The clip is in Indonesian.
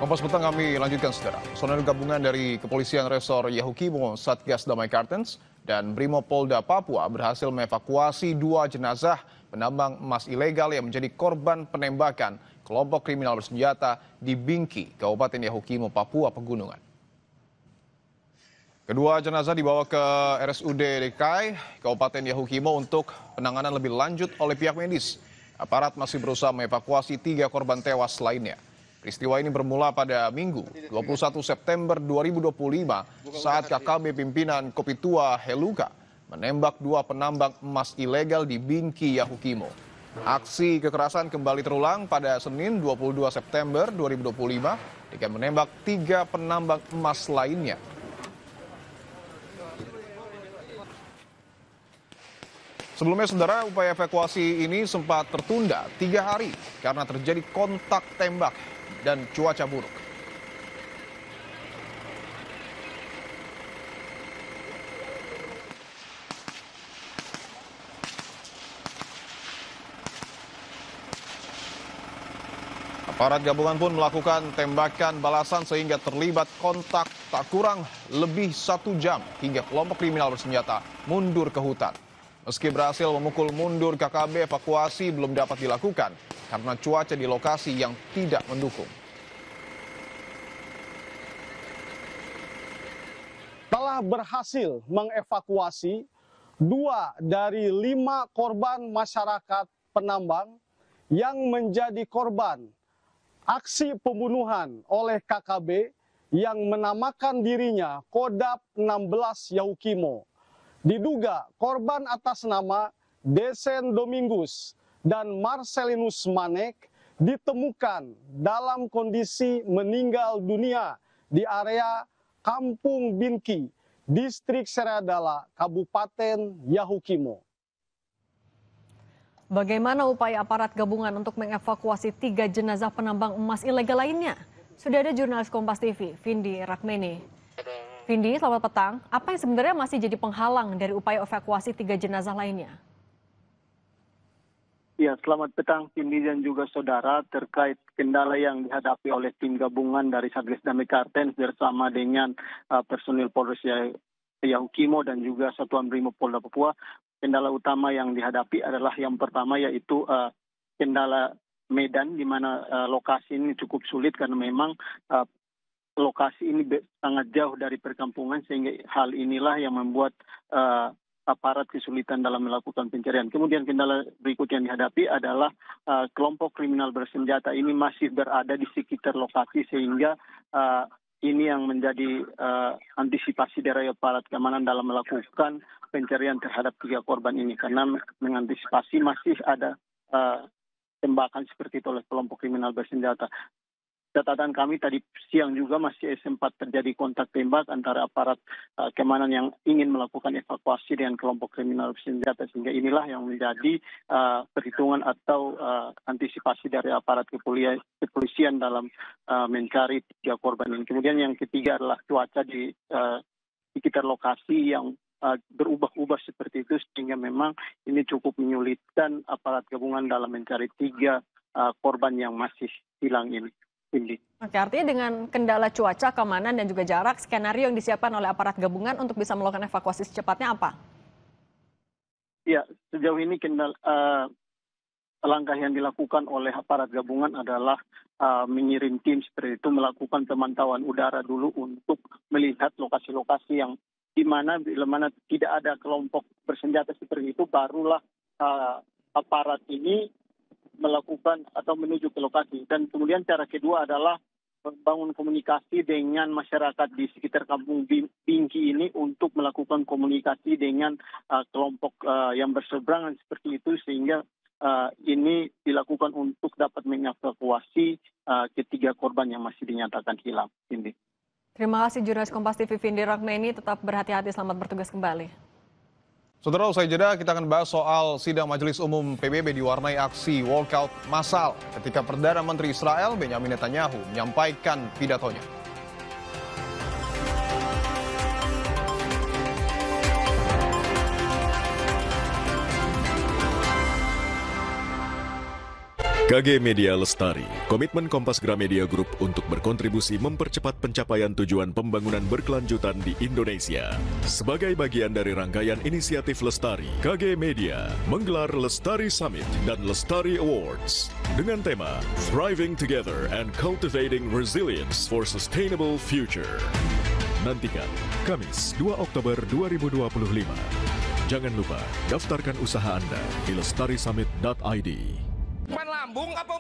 Kompas Petang kami lanjutkan, saudara. Personel gabungan dari Kepolisian Resor Yahukimo, Satgas Damai Kartens, dan Brimopolda Papua berhasil mengevakuasi 2 jenazah penambang emas ilegal yang menjadi korban penembakan kelompok kriminal bersenjata di Bingki, Kabupaten Yahukimo, Papua Pegunungan. Kedua jenazah dibawa ke RSUD DKI, Kabupaten Yahukimo untuk penanganan lebih lanjut oleh pihak medis. Aparat masih berusaha mengevakuasi 3 korban tewas lainnya. Peristiwa ini bermula pada Minggu, 21 September 2025 saat KKB pimpinan Kopi Tua Heluka menembak 2 penambang emas ilegal di Bingki, Yahukimo. Aksi kekerasan kembali terulang pada Senin 22 September 2025 dengan menembak 3 penambang emas lainnya. Sebelumnya, saudara, upaya evakuasi ini sempat tertunda 3 hari karena terjadi kontak tembak dan cuaca buruk. Aparat gabungan pun melakukan tembakan balasan sehingga terlibat kontak tak kurang lebih 1 jam hingga kelompok kriminal bersenjata mundur ke hutan. Meski berhasil memukul mundur KKB, evakuasi belum dapat dilakukan karena cuaca di lokasi yang tidak mendukung. Telah berhasil mengevakuasi 2 dari 5 korban masyarakat penambang yang menjadi korban aksi pembunuhan oleh KKB yang menamakan dirinya Kodap 16 Yahukimo. Diduga korban atas nama Desen Domingus dan Marcelinus Manek ditemukan dalam kondisi meninggal dunia di area Kampung Bingki, Distrik Seradala, Kabupaten Yahukimo. Bagaimana upaya aparat gabungan untuk mengevakuasi 3 jenazah penambang emas ilegal lainnya? Sudah ada jurnalis Kompas TV, Vindi Rakmeni. Vindi, selamat petang. Apa yang sebenarnya masih jadi penghalang dari upaya evakuasi 3 jenazah lainnya? Ya, selamat petang Vindi dan juga saudara, terkait kendala yang dihadapi oleh tim gabungan dari Satgas Damai Kartens bersama dengan personil Polres Yahukimo dan juga Satuan Brimopolda Papua. Kendala utama yang dihadapi adalah yang pertama yaitu kendala medan, di mana lokasi ini cukup sulit karena memang lokasi ini sangat jauh dari perkampungan, sehingga hal inilah yang membuat aparat kesulitan dalam melakukan pencarian. Kemudian kendala berikut yang dihadapi adalah kelompok kriminal bersenjata ini masih berada di sekitar lokasi, sehingga ini yang menjadi antisipasi dari aparat keamanan dalam melakukan pencarian terhadap 3 korban ini, karena mengantisipasi masih ada tembakan seperti itu oleh kelompok kriminal bersenjata. Catatan kami tadi siang juga masih sempat terjadi kontak tembak antara aparat keamanan yang ingin melakukan evakuasi dengan kelompok kriminal bersenjata, sehingga inilah yang menjadi perhitungan atau antisipasi dari aparat kepolisian dalam mencari 3 korban ini. Kemudian yang ketiga adalah cuaca di sekitar lokasi yang berubah-ubah seperti itu, sehingga memang ini cukup menyulitkan aparat gabungan dalam mencari 3 korban yang masih hilang ini. Oke, artinya dengan kendala cuaca, keamanan, dan juga jarak, skenario yang disiapkan oleh aparat gabungan untuk bisa melakukan evakuasi secepatnya apa? Ya, sejauh ini langkah yang dilakukan oleh aparat gabungan adalah mengirim tim seperti itu, melakukan pemantauan udara dulu untuk melihat lokasi-lokasi yang di mana bila mana tidak ada kelompok bersenjata seperti itu, barulah aparat ini melakukan atau menuju ke lokasi. Dan kemudian cara kedua adalah membangun komunikasi dengan masyarakat di sekitar Kampung Bingki ini untuk melakukan komunikasi dengan kelompok yang berseberangan seperti itu, sehingga ini dilakukan untuk dapat mengevakuasi ketiga korban yang masih dinyatakan hilang. Ini. Terima kasih jurnalis Kompas TV Vindi Rakmeni, tetap berhati-hati, selamat bertugas kembali. Saudara, usai jeda kita akan bahas soal sidang Majelis Umum PBB diwarnai aksi walkout massal ketika Perdana Menteri Israel Benjamin Netanyahu menyampaikan pidatonya. KG Media Lestari, komitmen Kompas Gramedia Group untuk berkontribusi mempercepat pencapaian tujuan pembangunan berkelanjutan di Indonesia. Sebagai bagian dari rangkaian inisiatif Lestari, KG Media menggelar Lestari Summit dan Lestari Awards dengan tema Thriving Together and Cultivating Resilience for Sustainable Future. Nantikan Kamis 2 Oktober 2025. Jangan lupa daftarkan usaha Anda di lestarisummit.id. Lambung apa